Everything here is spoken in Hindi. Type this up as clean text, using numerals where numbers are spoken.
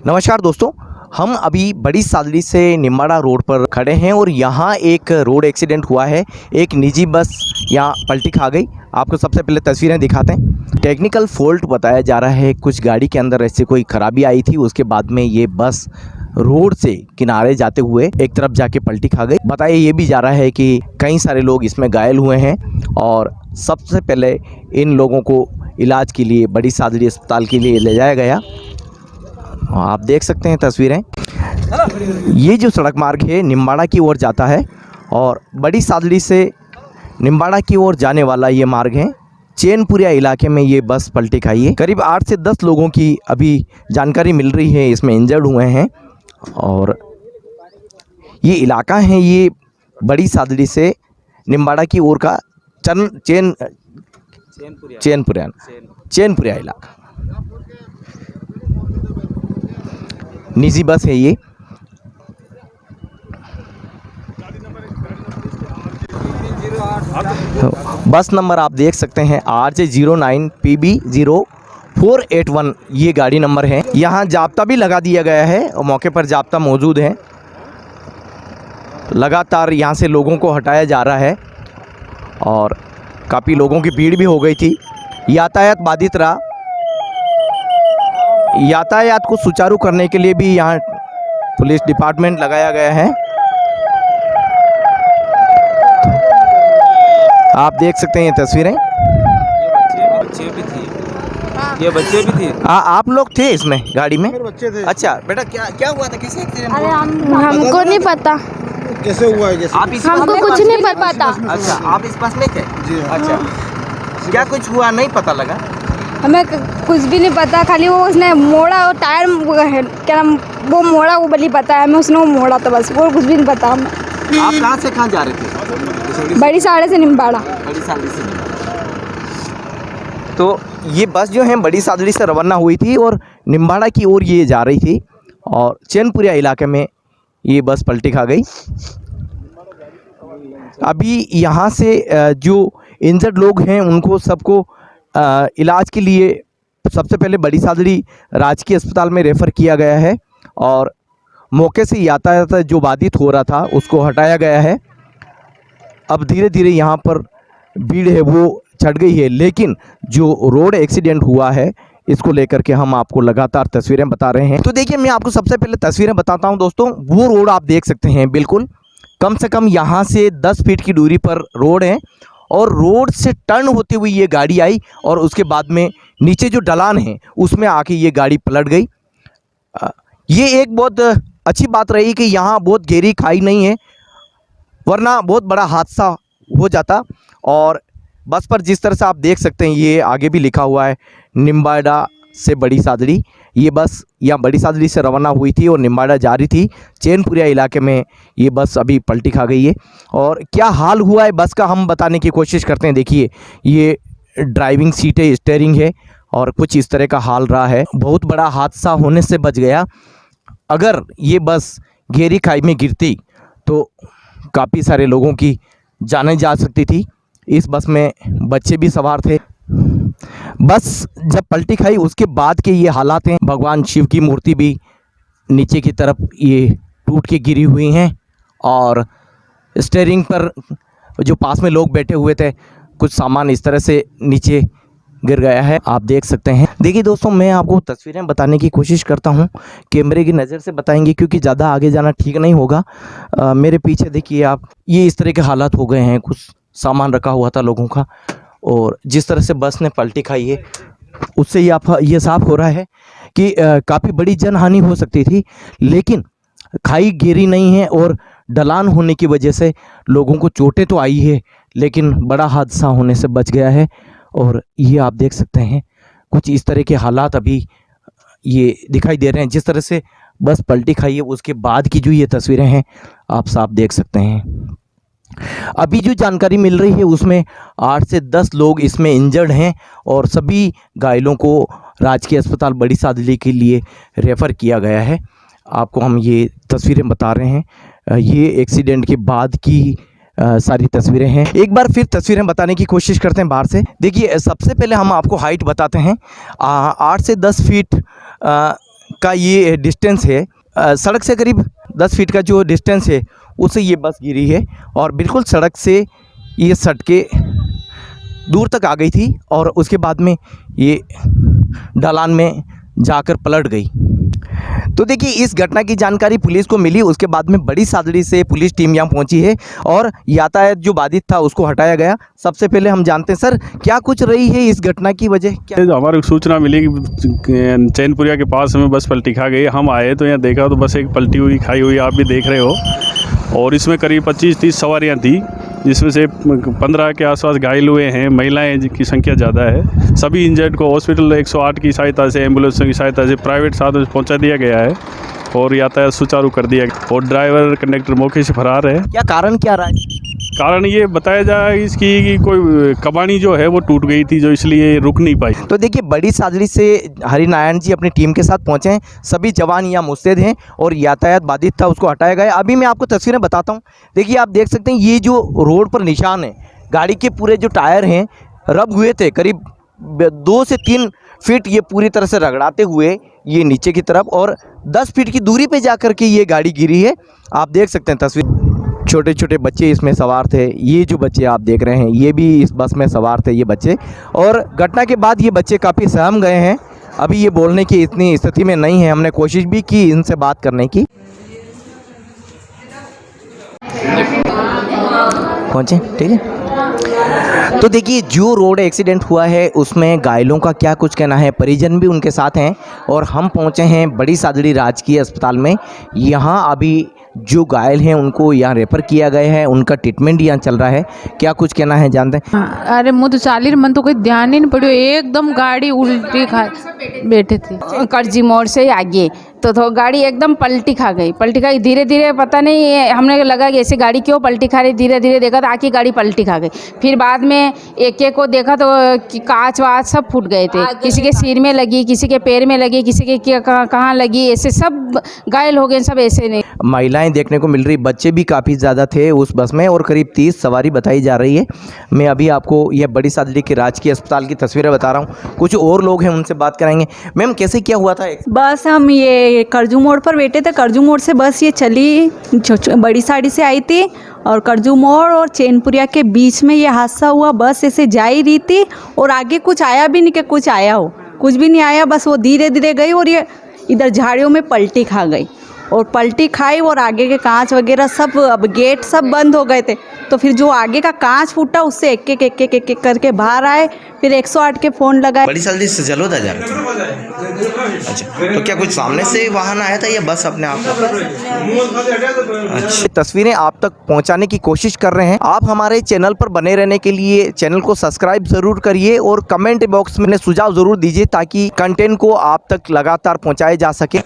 नमस्कार दोस्तों, हम अभी बड़ी सादड़ी से निम्बाड़ा रोड पर खड़े हैं और यहाँ एक रोड एक्सीडेंट हुआ है। एक निजी बस यहाँ पलटी खा गई। आपको सबसे पहले तस्वीरें दिखाते हैं। टेक्निकल फॉल्ट बताया जा रहा है, कुछ गाड़ी के अंदर ऐसे कोई खराबी आई थी, उसके बाद में ये बस रोड से किनारे जाते हुए एक तरफ जाके पलटी खा गई। बताया ये भी जा रहा है कि कई सारे लोग इसमें घायल हुए हैं और सबसे पहले इन लोगों को इलाज के लिए बड़ी सादड़ी अस्पताल के लिए ले जाया गया। आप देख सकते हैं तस्वीरें। ये जो सड़क मार्ग है निम्बाड़ा की ओर जाता है और बड़ी सादड़ी से निम्बाड़ा की ओर जाने वाला ये मार्ग है। चैनपुरिया इलाके में ये बस पलटी खाई है। करीब 8 से 10 लोगों की अभी जानकारी मिल रही है, इसमें इंजर्ड हुए हैं। और ये इलाका है ये बड़ी सादड़ी से निम्बाड़ा की ओर का चैनपुरिया इलाका। निजी बस है ये। बस नंबर आप देख सकते हैं RJ09 PB0481 ये गाड़ी नंबर है। यहाँ जाब्ता भी लगा दिया गया है और मौके पर जाब्ता मौजूद है। लगातार यहाँ से लोगों को हटाया जा रहा है और काफ़ी लोगों की भीड़ भी हो गई थी। यातायात बाधित रहा। यातायात को सुचारू करने के लिए भी यहाँ पुलिस डिपार्टमेंट लगाया गया है। आप देख सकते हैं ये तस्वीरें। ये बच्चे भी थे। आप लोग थे इसमें गाड़ी में? मेरे बच्चे थे। अच्छा बेटा, क्या हुआ था, कैसे एक्सीडेंट अरे हुआ? हमको नहीं पता, कैसे हुआ है? कैसे? आप इस हमको बस में कुछ थे? नहीं पता। अच्छा, आप इस बस में थे? जी हाँ। अच्छा, क्या कुछ हुआ नहीं पता लगा? हमें कुछ भी नहीं पता, खाली वो उसने मोड़ा और टायर क्या नाम वो मोड़ा वो बली पता है हमें, उसने वो मोड़ा तो बस, वो कुछ भी नहीं पता हमें। आप कहाँ से कहाँ जा रहे थे? बड़ी साड़े से निम्बाड़ा। बड़ी सादड़ी से। तो ये बस जो है बड़ी सादड़ी से रवाना हुई थी और निम्बाड़ा की ओर ये जा रही थी और चैनपुरिया इलाके में ये बस पलटी खा गई। अभी यहाँ से जो इंजर्ड लोग हैं उनको सबको इलाज के लिए सबसे पहले बड़ी सादड़ी राजकीय अस्पताल में रेफ़र किया गया है और मौके से यातायात जो बाधित हो रहा था उसको हटाया गया है। अब धीरे धीरे यहाँ पर भीड़ है वो चढ़ गई है, लेकिन जो रोड एक्सीडेंट हुआ है इसको लेकर के हम आपको लगातार तस्वीरें बता रहे हैं। तो देखिए, मैं आपको सबसे पहले तस्वीरें बताता हूं दोस्तों। वो रोड आप देख सकते हैं, बिल्कुल कम से कम यहाँ से 10 फीट की दूरी पर रोड है और रोड से टर्न होते हुए ये गाड़ी आई और उसके बाद में नीचे जो ढलान है उसमें आके ये गाड़ी पलट गई। ये एक बहुत अच्छी बात रही कि यहाँ बहुत गहरी खाई नहीं है, वरना बहुत बड़ा हादसा हो जाता। और बस पर जिस तरह से आप देख सकते हैं, ये आगे भी लिखा हुआ है निम्बाड़ा से बड़ी सादड़ी। ये बस यहाँ बड़ी सादड़ी से रवाना हुई थी और निम्बाड़ा जा रही थी। चैनपुरिया इलाके में ये बस अभी पलटी खा गई है और क्या हाल हुआ है बस का हम बताने की कोशिश करते हैं। देखिए, ये ड्राइविंग सीट है, स्टीयरिंग है और कुछ इस तरह का हाल रहा है। बहुत बड़ा हादसा होने से बच गया। अगर ये बस गहरी खाई में गिरती तो काफ़ी सारे लोगों की जानें जा सकती थी। इस बस में बच्चे भी सवार थे। बस जब पलटी खाई उसके बाद के ये हालात हैं। भगवान शिव की मूर्ति भी नीचे की तरफ ये टूट के गिरी हुई हैं और स्टीयरिंग पर जो पास में लोग बैठे हुए थे कुछ सामान इस तरह से नीचे गिर गया है, आप देख सकते हैं। देखिए दोस्तों, मैं आपको तस्वीरें बताने की कोशिश करता हूं, कैमरे की नज़र से बताएंगे क्योंकि ज़्यादा आगे जाना ठीक नहीं होगा। मेरे पीछे देखिए आप, ये इस तरह के हालात हो गए हैं। कुछ सामान रखा हुआ था लोगों का और जिस तरह से बस ने पलटी खाई है उससे ये साफ हो रहा है कि काफ़ी बड़ी जनहानि हो सकती थी, लेकिन खाई गहरी नहीं है और ढलान होने की वजह से लोगों को चोटें तो आई है लेकिन बड़ा हादसा होने से बच गया है। और ये आप देख सकते हैं कुछ इस तरह के हालात अभी ये दिखाई दे रहे हैं। जिस तरह से बस पलटी खाई है उसके बाद की जो ये तस्वीरें हैं आप साफ देख सकते हैं। अभी जो जानकारी मिल रही है उसमें 8 से 10 लोग इसमें इंजर्ड हैं और सभी घायलों को राजकीय अस्पताल बड़ी सादड़ी के लिए रेफ़र किया गया है। आपको हम ये तस्वीरें बता रहे हैं। ये एक्सीडेंट के बाद की सारी तस्वीरें हैं। एक बार फिर तस्वीरें बताने की कोशिश करते हैं बाहर से। देखिए, सबसे पहले हम आपको हाइट बताते हैं। 8 से 10 फीट का ये डिस्टेंस है, सड़क से करीब 10 फीट का जो डिस्टेंस है उससे ये बस गिरी है और बिल्कुल सड़क से ये सट के दूर तक आ गई थी और उसके बाद में ये ढलान में जाकर पलट गई। तो देखिए इस घटना की जानकारी पुलिस को मिली, उसके बाद में बड़ी सादड़ी से पुलिस टीम यहाँ पहुंची है और यातायात जो बाधित था उसको हटाया गया। सबसे पहले हम जानते हैं सर क्या कुछ रही है इस घटना की वजह क्या? हमारे सूचना मिली कि चैनपुरिया के पास में बस पलटी खा गई। हम आए तो यहाँ देखा तो बस एक पलटी हुई खाई हुई आप भी देख रहे हो और इसमें करीब 25-30 सवारियाँ थी, जिसमें से 15 के आसपास घायल हुए हैं। महिलाएं की संख्या ज़्यादा है। सभी इंजर्ड को हॉस्पिटल 108 की सहायता से, एम्बुलेंस की सहायता से प्राइवेट साधन से पहुंचा दिया गया है और यातायात सुचारू कर दिया गया और ड्राइवर कंडक्टर मौके से फरार है। क्या कारण क्या रहा है? कारण ये बताया जाए इसकी कि कोई कबानी जो है वो टूट गई थी जो इसलिए रुक नहीं पाई। तो देखिए बड़ी सादड़ी से हरिनारायण जी अपनी टीम के साथ पहुंचे हैं, सभी जवान यहाँ मुस्तैद हैं और यातायात बाधित था उसको हटाया गया। अभी मैं आपको तस्वीरें बताता हूं। देखिए आप देख सकते हैं ये जो रोड पर निशान है, गाड़ी के पूरे जो टायर हैं रब हुए थे, करीब 2 से 3 फीट ये पूरी तरह से रगड़ाते हुए ये नीचे की तरफ और 10 फीट की दूरी पे जाकर के ये गाड़ी गिरी है। आप देख सकते हैं तस्वीर, छोटे छोटे बच्चे इसमें सवार थे। ये जो बच्चे आप देख रहे हैं ये भी इस बस में सवार थे ये बच्चे, और घटना के बाद ये बच्चे काफ़ी सहम गए हैं। अभी ये बोलने की इतनी स्थिति में नहीं है। हमने कोशिश भी की इनसे बात करने की। पहुँचे ठीक है। तो देखिए जो रोड एक्सीडेंट हुआ है उसमें घायलों का क्या कुछ कहना है, परिजन भी उनके साथ हैं और हम पहुंचे हैं बड़ी सादड़ी राजकीय अस्पताल में। यहाँ अभी जो घायल हैं उनको यहाँ रेफ़र किया गया है, उनका ट्रीटमेंट यहाँ चल रहा है। क्या कुछ कहना है जानते हैं? अरे मुँह तो चाली मन तो कोई ध्यान ही नहीं पड़ो, एकदम गाड़ी उल्टी खा बैठे थे कर्जी मोड़ से आगे तो गाड़ी एकदम पलटी खा गई। पलटी खा धीरे धीरे, पता नहीं हमने लगा कि ऐसे गाड़ी क्यों पलटी खा रही, धीरे धीरे देखा तो आके गाड़ी पलटी खा गई। फिर बाद में एक एक को देखा तो कांच वाच सब फूट गए थे, किसी के सिर में लगी, किसी के पैर में लगी, किसी के कहाँ लगी, ऐसे सब घायल हो गए सब ऐसे नहीं। महिलाएं देखने को मिल रही, बच्चे भी काफ़ी ज़्यादा थे उस बस में और करीब 30 सवारी बताई जा रही है। मैं अभी आपको यह बड़ी सादड़ी के राजकीय अस्पताल की तस्वीरें बता रहा हूँ। कुछ और लोग हैं उनसे बात कराएंगे। मैम कैसे क्या हुआ था? बस हम ये करजू मोड़ पर बैठे थे, करजू मोड़ से बस ये चली बड़ी साड़ी से आई थी और करजू मोड़ और चैनपुरिया के बीच में ये हादसा हुआ। बस ऐसे जा ही रही थी और आगे कुछ आया भी नहीं कि कुछ आया हो, कुछ भी नहीं आया। बस वो धीरे धीरे गई और ये इधर झाड़ियों में पलटी खा गई और पलटी खाई और आगे के कांच वगैरह सब, अब गेट सब बंद हो गए थे तो फिर जो आगे का कांच फूटा उससे एक एक करके बाहर आए। फिर 108 के फ़ोन लगाए। बड़ी सादड़ी से जलोदा जा रहा था। अच्छा, तो क्या कुछ सामने से वाहन आया था या बस अपने आप? अच्छा, तस्वीरें आप तक पहुंचाने की कोशिश कर रहे हैं। आप हमारे चैनल पर बने रहने के लिए चैनल को सब्सक्राइब ज़रूर करिए और कमेंट बॉक्स में सुझाव ज़रूर दीजिए ताकि कंटेंट को आप तक लगातार पहुँचाया जा सके।